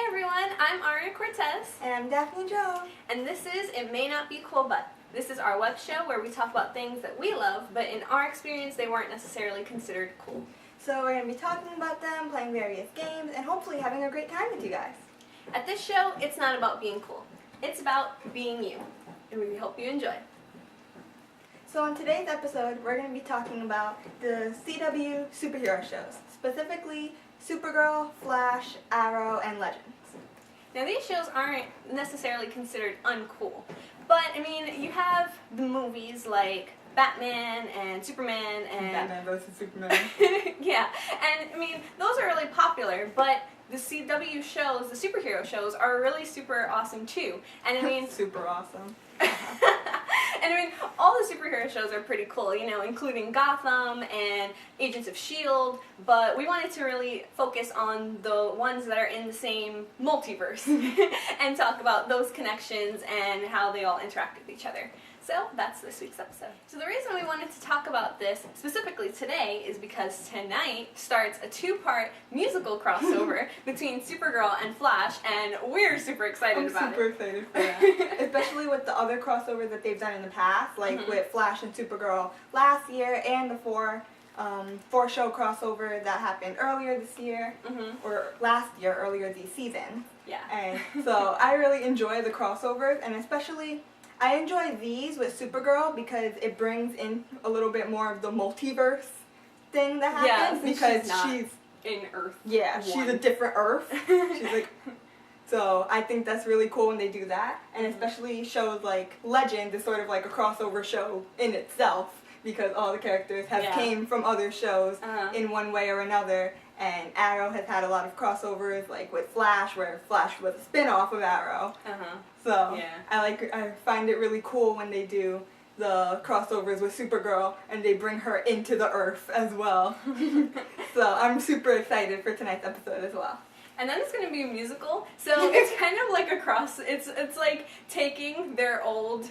everyone, I'm Aria Cortez. And I'm Daphne Joe. And this is It May Not Be Cool But. This is our web show where we talk about things that we love, but in our experience they weren't necessarily considered cool. So we're going to be talking about them, playing various games, and hopefully having a great time with you guys. At this show, it's not about being cool. It's about being you. And we hope you enjoy. So on today's episode, we're going to be talking about the CW superhero shows, specifically Supergirl, Flash, Arrow, and Legends. Now these shows aren't necessarily considered uncool, but I mean, you have the movies like Batman and Superman and Batman vs. Superman. yeah, and I mean, those are really popular, but the CW shows, the superhero shows, are really super awesome too. And I mean, super awesome. and I mean, all the superhero shows are pretty cool, you know, including Gotham and Agents of S.H.I.E.L.D., but we wanted to really focus on the ones that are in the same multiverse and talk about those connections and how they all interact with each other. So that's this week's episode. So the reason we wanted to talk about this specifically today is because tonight starts a two-part musical crossover between Supergirl and Flash, and we're super excited about it. I'm super excited for that. Especially with the other crossovers that they've done in the past, like with Flash and Supergirl last year, and the four-show crossover that happened earlier this year, or last year, earlier this season. Yeah. And so I really enjoy the crossovers, and especially I enjoy these with Supergirl because it brings in a little bit more of the multiverse thing that happens, because she's in Earth. Yeah, she's a different Earth. She's like, so I think that's really cool when they do that, and especially shows like Legends is sort of like a crossover show in itself because all the characters have came from other shows in one way or another. And Arrow has had a lot of crossovers, like with Flash, where Flash was a spin-off of Arrow. So I find it really cool when they do the crossovers with Supergirl and they bring her into the Earth as well. So I'm super excited for tonight's episode as well. And then it's going to be a musical, so it's kind of like it's like taking their old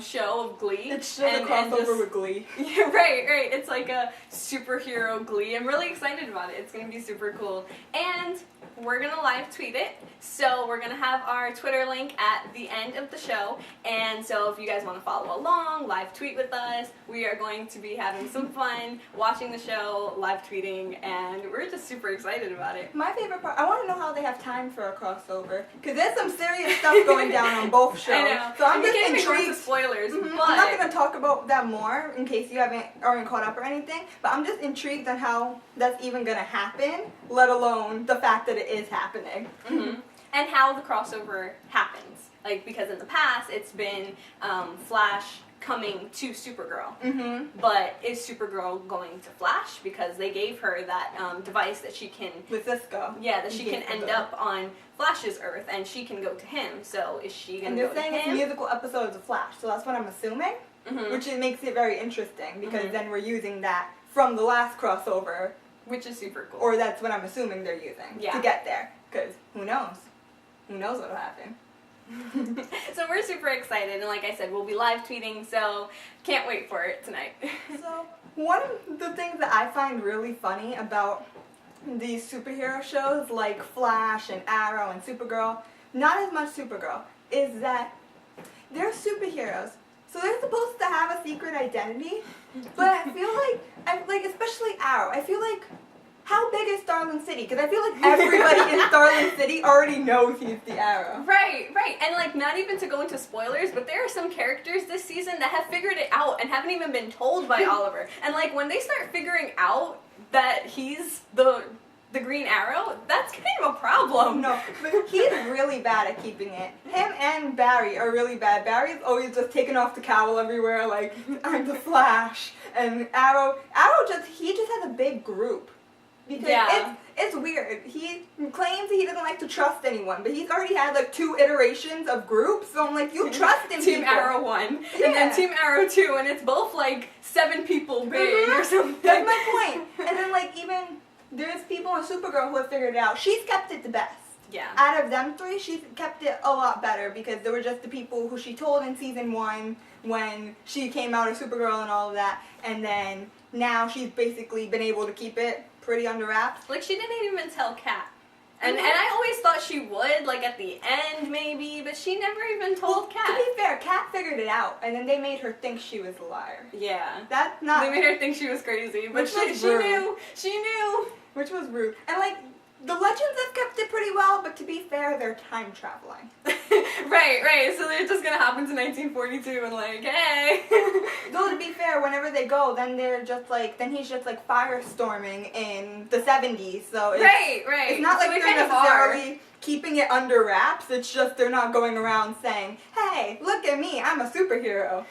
show of Glee. It's just a crossover with Glee. Yeah, right. It's like a superhero Glee. I'm really excited about it. It's going to be super cool. And we're going to live tweet it, so we're going to have our Twitter link at the end of the show, and so if you guys want to follow along, live tweet with us, we are going to be having some fun watching the show, live tweeting, and we're just super excited about it. My favorite part, I want to know how they have time for a crossover, because there's some serious stuff going down on both shows. I know. So I'm just intrigued. intrigued. Spoilers, but I'm not going to talk about that more in case you aren't caught up or anything, but I'm just intrigued on how that's even going to happen, let alone the fact that it is happening. And how the crossover happens. Like, because in the past, it's been Flash coming to Supergirl. But is Supergirl going to Flash? Because they gave her that device that she can... With Cisco. Yeah, that she can end up on Flash's Earth, and she can go to him. So is she going to go to him? And they're saying it's musical episodes of Flash, so that's what I'm assuming. Which makes it very interesting, because then we're using that from the last crossover. Which is super cool. Or that's what I'm assuming they're using to get there. Because who knows? Who knows what'll happen? So we're super excited, and like I said, we'll be live tweeting, so can't wait for it tonight. So one of the things that I find really funny about these superhero shows like Flash and Arrow and Supergirl, not as much Supergirl, is that they're superheroes. So they're supposed to have a secret identity, but I feel like, especially Arrow, I feel like, how big is Starling City? Because I feel like everybody in Starling City already knows he's the Arrow. Right. And like, not even to go into spoilers, but there are some characters this season that have figured it out and haven't even been told by Oliver. And like, when they start figuring out that he's the Green Arrow, that's kind of a problem. No, but he's really bad at keeping it. Him and Barry are really bad. Barry's always just taking off the cowl everywhere, like, I'm the Flash. And Arrow just has a big group. Because it's weird. He claims he doesn't like to trust anyone, but he's already had like 2 iterations of groups, so I'm like, you trust in Team people. Arrow 1, and then Team Arrow 2, and it's both like 7 people big or something. That's my point. And then like even there's people on Supergirl who have figured it out. She's kept it the best. Yeah. Out of them 3, she's kept it a lot better because they were just the people who she told in season 1 when she came out of Supergirl and all of that, and then now she's basically been able to keep it pretty under wraps. Like, she didn't even tell Kat And I always thought she would, like at the end maybe, but she never even told Kat. To be fair, Kat figured it out, and then they made her think she was a liar. Yeah. That's not... They made her think she was crazy, but she knew. She knew. Which was rude. And like, the Legends have kept it pretty well, but to be fair, they're time traveling. Right. So they're just gonna hop into 1942 and like, hey. Though to be fair, whenever they go, then he's just like firestorming in the 70s. So it's, right. It's not so like they're necessarily keeping it under wraps. It's just they're not going around saying, "Hey, look at me, I'm a superhero."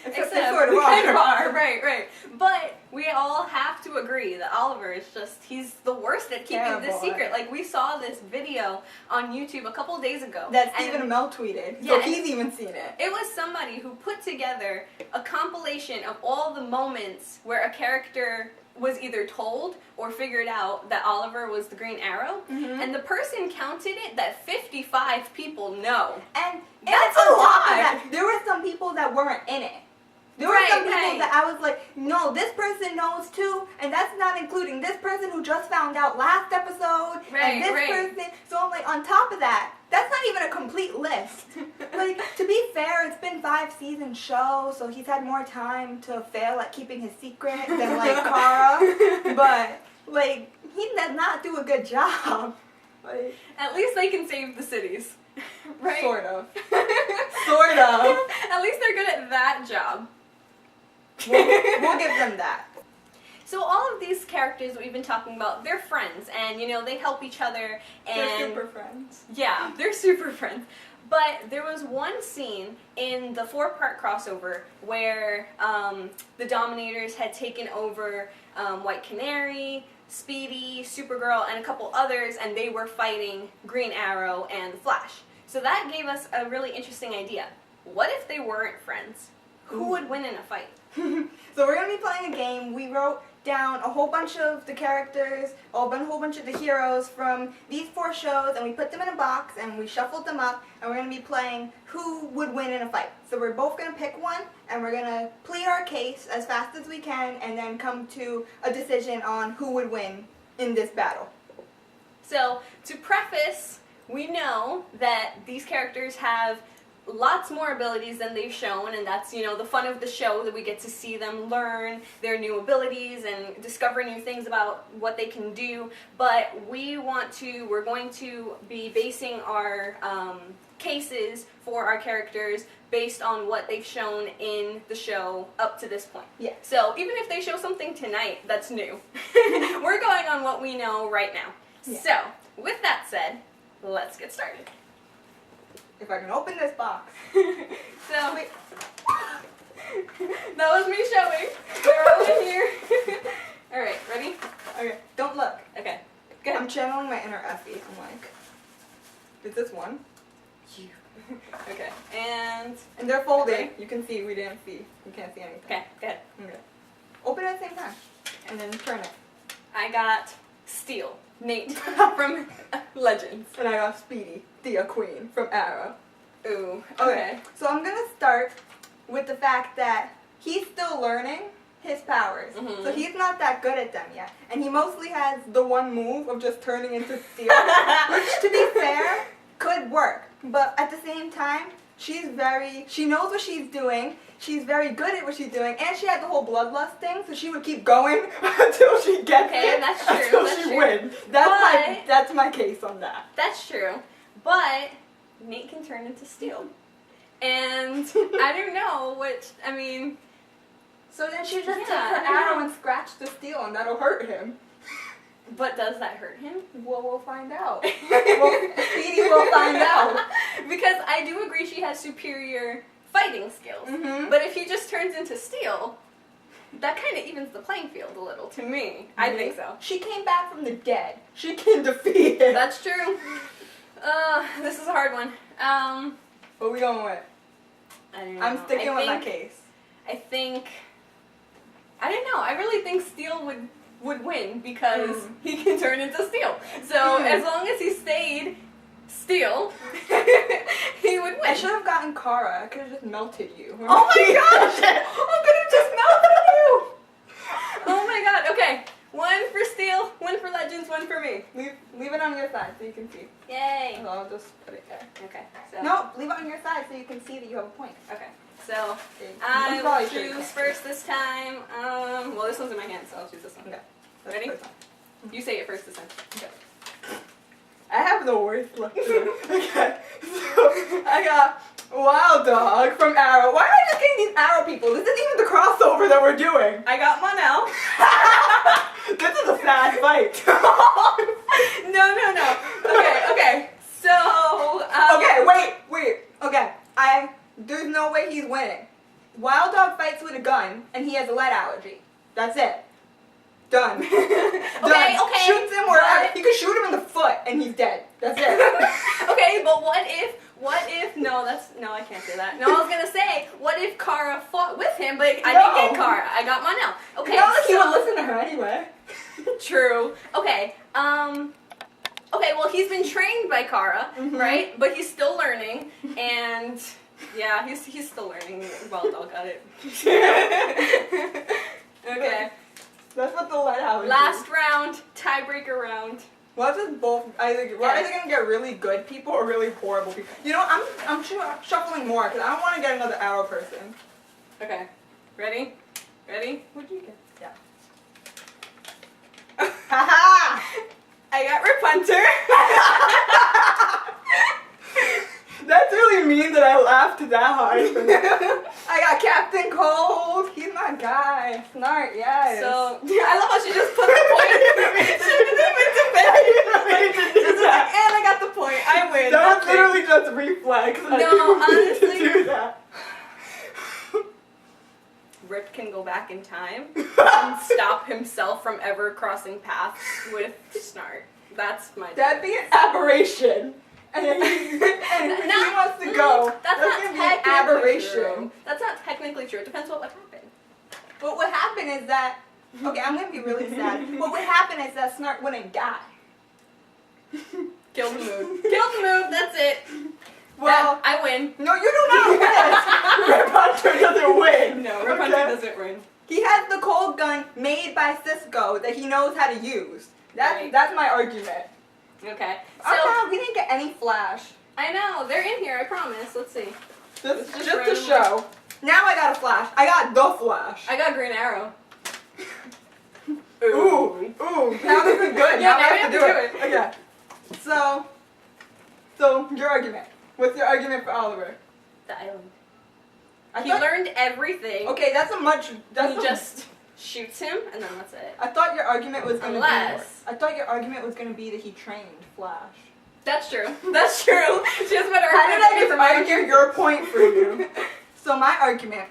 Except they sort of kind of are. are. Right. But we all have to agree that Oliver is he's the worst at keeping this secret. Like, we saw this video on YouTube a couple days ago. That Stephen Amell tweeted. Yeah, so he's even seen it. It was somebody who put together a compilation of all the moments where a character was either told or figured out that Oliver was the Green Arrow, and the person counted it that 55 people know. And that's a a lot. That, there were some people that weren't in it. There were some people that I was like, no, this person knows too, and that's not including this person who just found out last episode, and this person. So I'm like, on top of that, that's not even a complete list. Like, to be fair, it's been 5-season show, so he's had more time to fail at keeping his secret than like Kara. But like, he does not do a good job. Like, at least they can save the cities. Right? Sort of. Sort of. At least they're good at that job. We'll give them that. So all of these characters that we've been talking about, they're friends, and they help each other, and they're super friends. Yeah, they're super friends. But there was one scene in the 4-part crossover where the Dominators had taken over White Canary, Speedy, Supergirl, and a couple others, and they were fighting Green Arrow and the Flash. So that gave us a really interesting idea. What if they weren't friends? Who would win in a fight? So we're going to be playing a game. We wrote down a whole bunch of the characters, a whole bunch of the heroes from these 4 shows, and we put them in a box, and we shuffled them up, and we're going to be playing who would win in a fight. So we're both going to pick one, and we're going to plead our case as fast as we can, and then come to a decision on who would win in this battle. So, to preface, we know that these characters have lots more abilities than they've shown, and that's, the fun of the show, that we get to see them learn their new abilities and discover new things about what they can do. But we're going to be basing our cases for our characters based on what they've shown in the show up to this point. Yeah. So even if they show something tonight that's new, we're going on what we know right now. Yeah. So, with that said, let's get started. If I can open this box. So, wait. That was me showing. We're over here. Alright, ready? Okay, don't look. Okay, go ahead. I'm channeling my inner Effie. I'm like, is this one? Okay, and they're folded. Okay. You can see, we didn't see. You can't see anything. Okay, go ahead. Okay. Open it at the same time. And then turn it. I got Steel, Nate from Legends. And I got Speedy, Thea Queen from Arrow. Ooh, okay. So I'm going to start with the fact that he's still learning his powers. Mm-hmm. So he's not that good at them yet. And he mostly has the one move of just turning into steel. Which, to be fair, could work. But at the same time, she knows what she's doing. She's very good at what she's doing, and she had the whole bloodlust thing, so she would keep going until she gets it. That's true. Until she wins. That's my case on that. That's true. But Nate can turn into steel. And I don't know so then she just took her arrow and scratched the steel, and that'll hurt him. But does that hurt him? Well, we'll find out. Speedy will find out. Because I do agree she has superior fighting skills. Mm-hmm. But if he just turns into steel, that kind of evens the playing field a little, to me. Mm-hmm. I think so. She came back from the dead. She can defeat him. That's true. This is a hard one. What are we going with? I don't know. I'm sticking with my case. I don't know. I really think steel would win because he can turn into steel. So as long as he stayed steel, he would win. I should have gotten Kara. I could have just melted you. Oh my gosh! I could have just melted you! Oh my god. Okay. 1 for steel, 1 for Legends, 1 for me. Leave it on your side so you can I probably will should choose first this time. Well, this one's in my hand, so I'll choose this one. Okay. Ready? You say it first this time. Okay. I have the worst luck today. Okay. So I got Wild Dog from Arrow. Why am I just getting these Arrow people? This isn't even the crossover that we're doing. I got Monel. This is a sad fight. No. Okay. So. Okay, wait. Okay, there's no way he's winning. Wild Dog fights with a gun, and he has a lead allergy. That's it. Done. Okay. Shoots him wherever. But- You can shoot him in the foot, and he's dead. That's it. Okay, but what if? No, I can't say that. No, I was gonna say, what if Kara fought with him, but I didn't get Kara. I got Monel. Okay, Not like he so would listen to her anyway. true. Okay. Okay. Well, he's been trained by Kara, right? But he's still learning, and yeah, he's still learning. Well, Dog got it. Okay. That's what the lead allergy. Last round, tiebreaker round. Well, it's just both. We're either gonna get really good people or really horrible people. You know, I'm shuffling more because I don't want to get another Arrow person. Okay. Ready? What'd you get? Yeah. Haha! I got Rip Hunter. That's really mean that I laughed that hard. I got Captain Cold. He's my guy. Snart, yes. So I love how she just put the point. She didn't even defend. She's like, and I got the point. I win. That was That's it. literally just reflex. I No, didn't mean honestly- to do that. Rip can go back in time and stop himself from ever crossing paths with Snart. That's my. That'd be an aberration. And if he wants to go, That's not gonna be an technically aberration. true. That's not technically true. It depends what would happen. But what happened is that, okay, I'm gonna be really sad. What would happen is that Snart wouldn't die. Kill the mood. Kill the mood. That's it. Well, I win. no, you do not win. Rip Hunter doesn't win. No, Rip Okay? Hunter doesn't win. He has the cold gun made by Cisco that he knows how to use. Right. That's my argument. Okay. Oh So no, we didn't get any Flash. I know they're in here. I promise. Let's see. Just Just to randomly. show. Now I got a Flash. I got the Flash. I got Green Arrow. Ooh. Now this is good. Yeah, now now I we have to do it. Okay. So your argument. What's your argument for Oliver? The island. I He thought- learned everything. Okay, that's a much. That's He a- just shoots him, and then that's it. I thought your argument was gonna Unless- be. I thought your argument was gonna be that he trained Flash. That's true. That's true. She has better How did I argument just for my argue your point for you? So my argument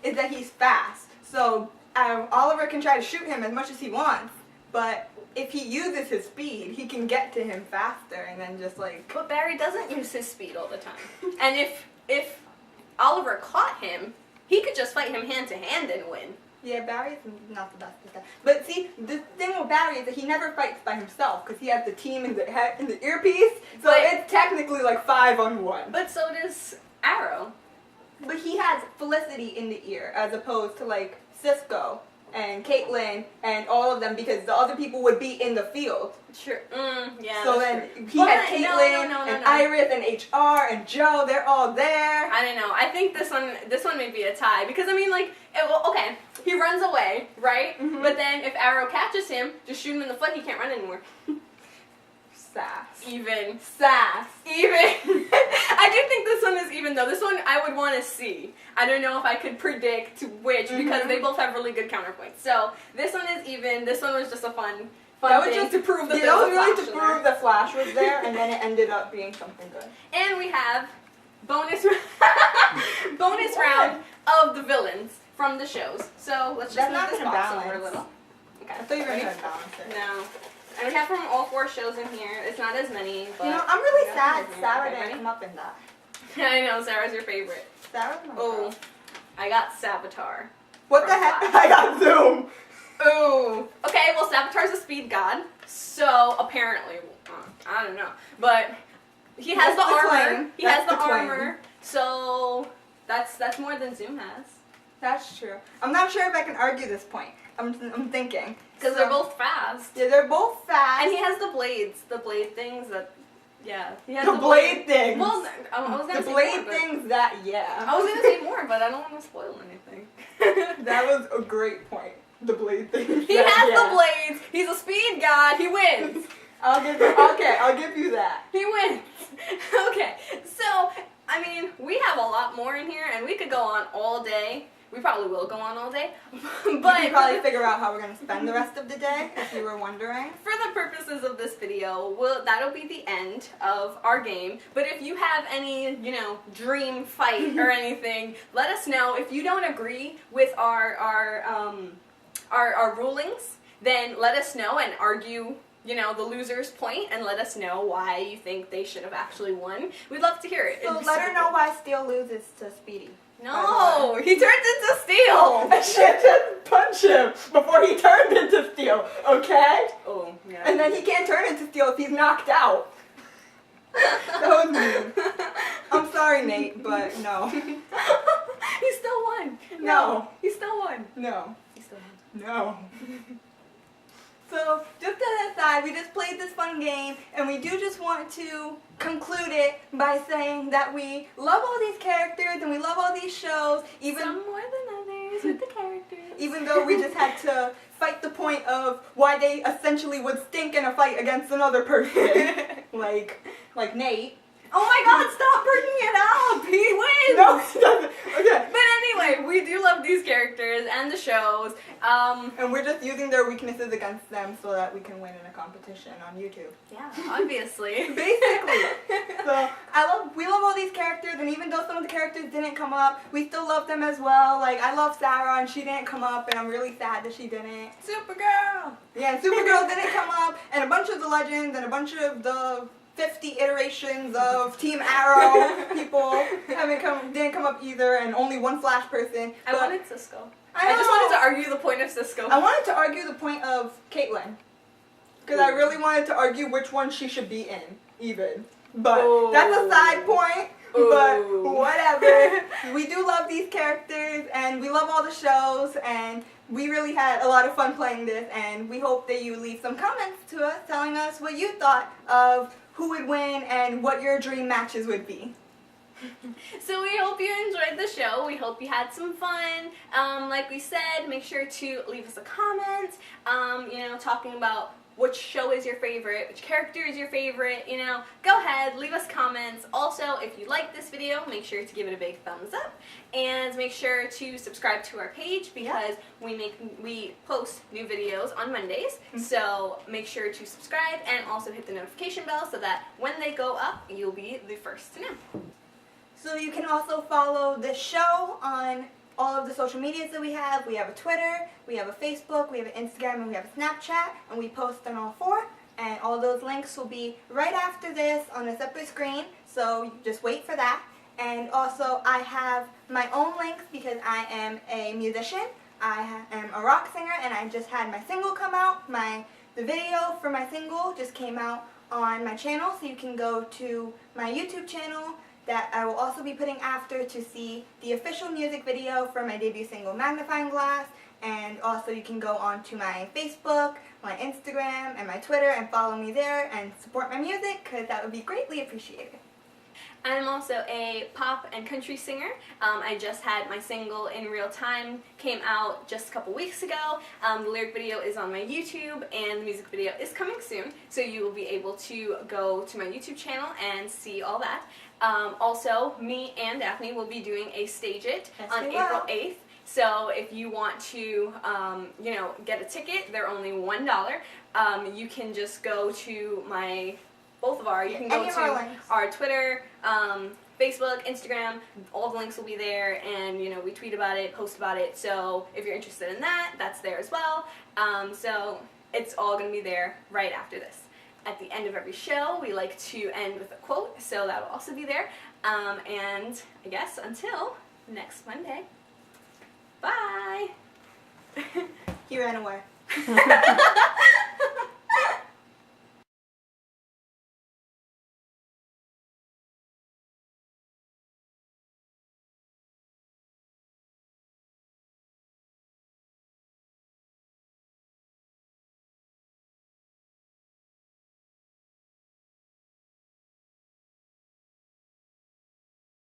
is that he's fast. So Oliver can try to shoot him as much as he wants, but if he uses his speed, he can get to him faster, and then just like. But Barry doesn't use his speed all the time. And if Oliver caught him, he could just fight him hand to hand and win. Yeah, Barry's not the best at that. But see, the thing with Barry is that he never fights by himself because he has the team in the head in the earpiece. So But- it's technically like 5-on-1. But so does Arrow. But he has Felicity in the ear as opposed to like Cisco and Caitlin and all of them because the other people would be in the field. Sure. Yeah. So that's then true. he Well, had no, Caitlin no, and no. Iris and HR and Joe. They're all there. I don't know. I think this one may be a tie because I mean, like, okay, he runs away, right? Mhm. But then if Arrow catches him, just shoot him in the foot. He can't run anymore. Sass. Even. Sass. Even. I do think this one is even though. This one I would want to see. I don't know if I could predict which because Mhm. they both have really good counterpoints. So this one is even. This one was just a fun That was thing just to prove that Yeah, there that was was a really Flash to in prove there. that Flash was there, and then it ended up being something good. And we have bonus bonus What? round of the villains from the shows. So let's just That's move not this gonna box over a balance. little. Okay. I thought you were Ready? gonna balance it. No. And we have from all 4 shows in here. It's not as many, but You know, I'm really we got sad some in here. Sarah Okay, didn't ready? come up in that. I know, Sarah's your favorite. Sarah's my Oh, girl. I got Savitar. What the from heck? Flash. I got Zoom. Ooh. Okay, well, Savitar's a speed god, so apparently, I don't know, but he has That's the the armor. claim. He has That's the the claim. armor, so that's more than Zoom has. That's true. I'm not sure if I can argue this point. I'm thinking. Because So- they're both fast. Yeah, they're both fast. And he has the blades, the blade things that Yeah. He has The blade things. Well, I was gonna The say blade more, but- things that, yeah. I was gonna say more, but I don't want to spoil anything. That was a great point. The blade things. He has the blades. He's a speed god. He wins. I'll give you that. He wins. Okay. So, I mean, we have a lot more in here, and we could go on all day. We probably will go on all day. But You can probably figure out how we're going to spend the rest of the day, if you were wondering. for the purposes of this video, that'll be the end of our game. But if you have any, dream fight or anything, let us know. If you don't agree with our rulings, then let us know and argue, the loser's point, and let us know why you think they should have actually won. We'd love to hear it. So let her know why Steel loses to Speedy. No, he turns into steel. I should just punch him before he turned into Steel, okay? Oh, yeah. And then he can't turn into Steel if he's knocked out. That was mean. I'm sorry, Nate, but no. He still won. No. He still won. No. He still won. No. So, just to the side, we just played this fun game, and we do just want to conclude it by saying that we love all these characters and we love all these shows, Some more than others with the characters. even though we just had to fight the point of why they essentially would stink in a fight against another person, like Nate. Oh my god, stop bringing it up! He wins! No, he doesn't. Okay. But anyway, we do love these characters and the shows. And we're just using their weaknesses against them so that we can win in a competition on YouTube. Yeah, obviously. Basically. So we love all these characters, and even though some of the characters didn't come up, we still love them as well. Like, I love Sarah, and she didn't come up, and I'm really sad that she didn't. Supergirl! Yeah, Supergirl didn't come up, and a bunch of the legends, and a bunch of the 50 iterations of Team Arrow people didn't come up either, and only one Flash person. I wanted Cisco. I just wanted to argue the point of Cisco. I wanted to argue the point of Caitlyn. Because I really wanted to argue which one she should be in, even. But that's a side point. But whatever. We do love these characters, and we love all the shows, and we really had a lot of fun playing this, and we hope that you leave some comments to us telling us what you thought of who would win and what your dream matches would be. So we hope you enjoyed the show. We hope you had some fun. Like we said, make sure to leave us a comment, talking about which show is your favorite, which character is your favorite, go ahead, leave us comments. Also, if you like this video, make sure to give it a big thumbs up, and make sure to subscribe to our page, because we post new videos on Mondays, so make sure to subscribe and also hit the notification bell so that when they go up, you'll be the first to know. So you can also follow this show on all of the social medias that we have. We have a Twitter, we have a Facebook, we have an Instagram, and we have a Snapchat, and we post on all four. And all those links will be right after this on a separate screen, so you just wait for that. And also, I have my own links because I am a musician. I am a rock singer, and I just had my single come out. The video for my single just came out on my channel, so you can go to my YouTube channel that I will also be putting after to see the official music video for my debut single, Magnifying Glass. And also you can go on to my Facebook, my Instagram, and my Twitter and follow me there and support my music, because that would be greatly appreciated. I'm also a pop and country singer. I just had my single In Real Time, came out just a couple weeks ago. The lyric video is on my YouTube, and the music video is coming soon, so you will be able to go to my YouTube channel and see all that. Also, me and Daphne will be doing a Stage It on April 8th. So if you want to, get a ticket, they're only $1. You can just go to you can go to our Twitter, Facebook, Instagram, all the links will be there, and we tweet about it, post about it, so if you're interested in that, that's there as well. So it's all going to be there right after this. At the end of every show, we like to end with a quote, so that will also be there. And I guess until next Monday, bye! He ran away.